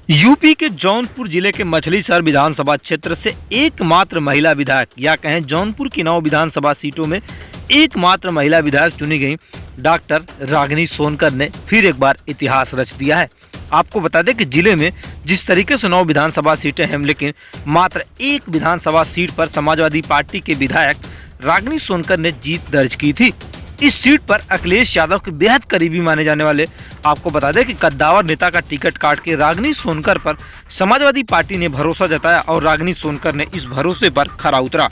UP के जौनपुर जिले के मछली शहर विधानसभा क्षेत्र से एकमात्र महिला विधायक या कहें जौनपुर की 9 विधानसभा सीटों में एकमात्र महिला विधायक चुनी गई डॉक्टर रागिनी सोनकर ने फिर एक बार इतिहास रच दिया है। आपको बता दें कि जिले में जिस तरीके से 9 विधानसभा सीटें हैं, लेकिन मात्र एक विधानसभा सीट पर समाजवादी पार्टी के विधायक रागिनी सोनकर ने जीत दर्ज की थी। इस सीट पर अखिलेश यादव के बेहद करीबी माने जाने वाले आपको बता दें कि कद्दावर नेता का टिकट काट के रागिनी सोनकर पर समाजवादी पार्टी ने भरोसा जताया और रागिनी सोनकर ने इस भरोसे पर खरा उतरा।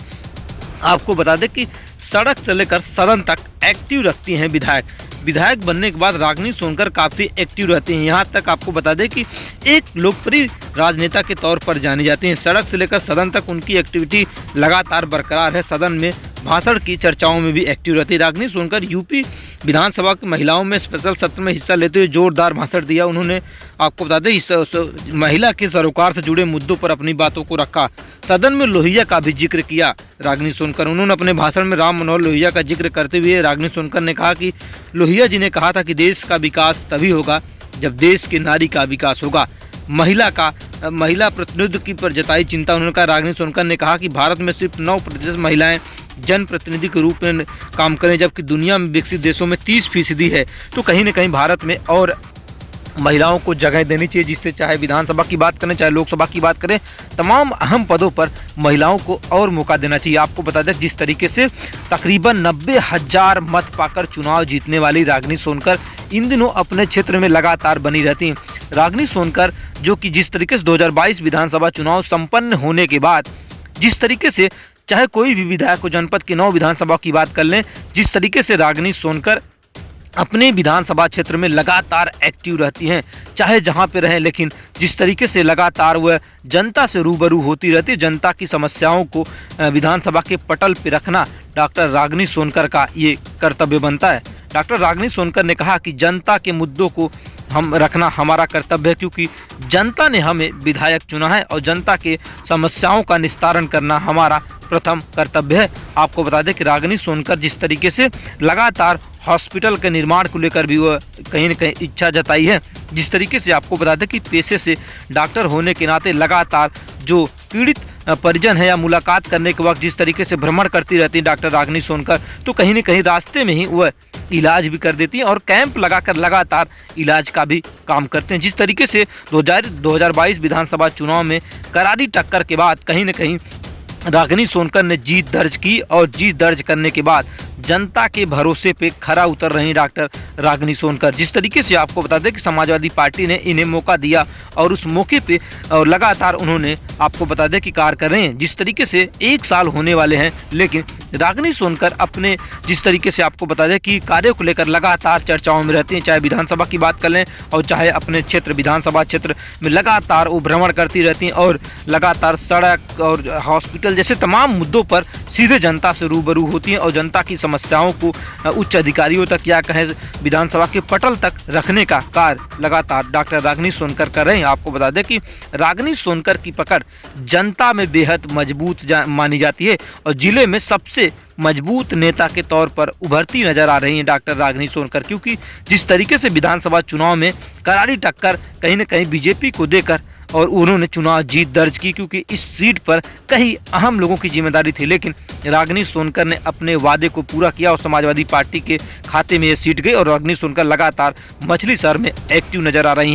आपको बता दें कि सड़क से लेकर सदन तक एक्टिव रखती हैं विधायक बनने के बाद रागिनी सोनकर काफ़ी एक्टिव रहती हैं। यहाँ तक आपको बता दें कि एक लोकप्रिय राजनेता के तौर पर जानी जाती हैं। सड़क से लेकर सदन तक उनकी एक्टिविटी लगातार बरकरार है। सदन में भाषण की चर्चाओं में भी एक्टिव रहती है। रागिनी सोनकर यूपी विधानसभा की महिलाओं में स्पेशल सत्र में हिस्सा लेते हुए जोरदार भाषण दिया। उन्होंने आपको बता दें इस महिला के सरोकार से जुड़े मुद्दों पर अपनी बातों को रखा। सदन में लोहिया का भी जिक्र किया रागिनी सोनकर। उन्होंने अपने भाषण में राम मनोहर लोहिया का जिक्र करते हुए रागिनी सोनकर ने कहा कि लोहिया जी ने कहा था कि देश का विकास तभी होगा जब देश की नारी का विकास होगा। महिला प्रतिनिधित्व की पर जताई चिंता उन्होंने कहा। रागिनी सोनकर ने कहा कि भारत में सिर्फ 9% महिलाएं जनप्रतिनिधि के रूप में काम करें, जबकि दुनिया में विकसित देशों में 30% है। तो कहीं न कहीं भारत में और महिलाओं को जगह देनी चाहिए, जिससे चाहे विधानसभा की बात करें चाहे लोकसभा की बात करें, तमाम अहम पदों पर महिलाओं को और मौका देना चाहिए। आपको बता दें जिस तरीके से तकरीबन 90,000 मत पाकर चुनाव जीतने वाली रागिनी सोनकर इन दिनों अपने क्षेत्र में लगातार बनी रहती हैं। रागिनी सोनकर जो कि जिस तरीके से 2022 विधानसभा चुनाव संपन्न होने के बाद जिस तरीके से चाहे कोई भी विधायक को जनपद की 9 विधानसभा की बात कर लें, जिस तरीके से रागिनी सोनकर अपने विधानसभा क्षेत्र में लगातार एक्टिव रहती हैं, चाहे जहां पे रहें, लेकिन जिस तरीके से लगातार वह जनता से रूबरू होती रहती है, जनता की समस्याओं को विधानसभा के पटल पर रखना डॉक्टर रागिनी सोनकर का ये कर्तव्य बनता है। डॉक्टर रागिनी सोनकर ने कहा कि जनता के मुद्दों को हम रखना हमारा कर्तव्य है, क्योंकि जनता ने हमें विधायक चुना है और जनता के समस्याओं का निस्तारण करना हमारा प्रथम कर्तव्य है। आपको बता दें कि रागिनी सोनकर जिस तरीके से लगातार हॉस्पिटल के निर्माण को लेकर भी वह कहीं न कहीं इच्छा जताई है, जिस तरीके से आपको बता दें कि पेशे से डॉक्टर होने के नाते लगातार जो पीड़ित परिजन है या मुलाकात करने के वक्त जिस तरीके से भ्रमण करती रहती है डॉक्टर रागिनी सोनकर, तो कहीं न कहीं रास्ते में ही वह इलाज भी कर देती हैं और कैंप लगाकर लगातार इलाज का भी काम करते हैं। जिस तरीके से 2022 विधानसभा चुनाव में करारी टक्कर के बाद कहीं न कहीं रागिनी सोनकर ने जीत दर्ज की और जीत दर्ज करने के बाद जनता के भरोसे पे खरा उतर रही डॉक्टर रागिनी सोनकर। जिस तरीके से आपको बता दें कि समाजवादी पार्टी ने इन्हें मौका दिया और उस मौके पे और लगातार उन्होंने आपको बता दें कि कार्य कर रहे हैं। जिस तरीके से 1 साल होने वाले हैं, लेकिन रागिनी सोनकर अपने जिस तरीके से आपको बता दें कि कार्यों को लेकर लगातार चर्चाओं में रहती हैं, चाहे विधानसभा की बात कर लें और चाहे अपने क्षेत्र विधानसभा क्षेत्र में लगातार वो भ्रमण करती रहती हैं और लगातार सड़क और हॉस्पिटल जैसे तमाम मुद्दों पर सीधे जनता से रूबरू होती हैं और जनता की समस्याओं को उच्च अधिकारियों तक या कहें विधानसभा के पटल तक रखने का कार्य लगातार डॉक्टर रागिनी सोनकर कर रहे हैं। आपको बता दें कि रागिनी सोनकर की पकड़ जनता में बेहद मजबूत मानी जाती है और जिले में सबसे मजबूत नेता के तौर पर उभरती नजर आ रही हैं डॉक्टर रागिनी सोनकर, क्योंकि जिस तरीके से विधानसभा चुनाव में करारी टक्कर कहीं न कहीं बीजेपी को देकर और उन्होंने चुनाव जीत दर्ज की, क्योंकि इस सीट पर कई अहम लोगों की जिम्मेदारी थी, लेकिन रागिनी सोनकर ने अपने वादे को पूरा किया और समाजवादी पार्टी के खाते में ये सीट गई और रागिनी सोनकर लगातार मछली शहर में एक्टिव नजर आ रही हैं।